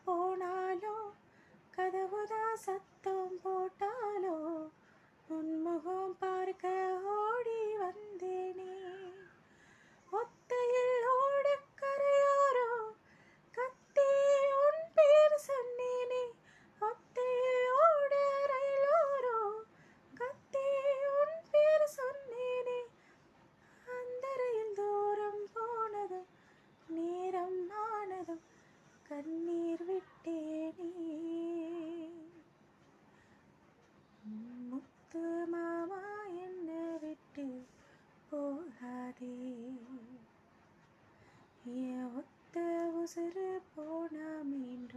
போனாலோ கதவுதான் சத்தம் போட்டாலோ உன்முகம் பார்க்க ஓடி வந்தேனே. ஒத்தையில் ஓடக்கரையோரோ கத்தி உன் பேர் சொன்னேனே. ஒத்தையில் ஓட ரயிலோரோ கத்தி உன் பேர் சொன்னேனே. அந்த ரயில் தூரம் போனதும் நேரம் ஆனதும் கண்ணீர் விட்டேனே. முத்து மாமா என்னை விட்டு போகாதே, என் ஒத்த உசுறு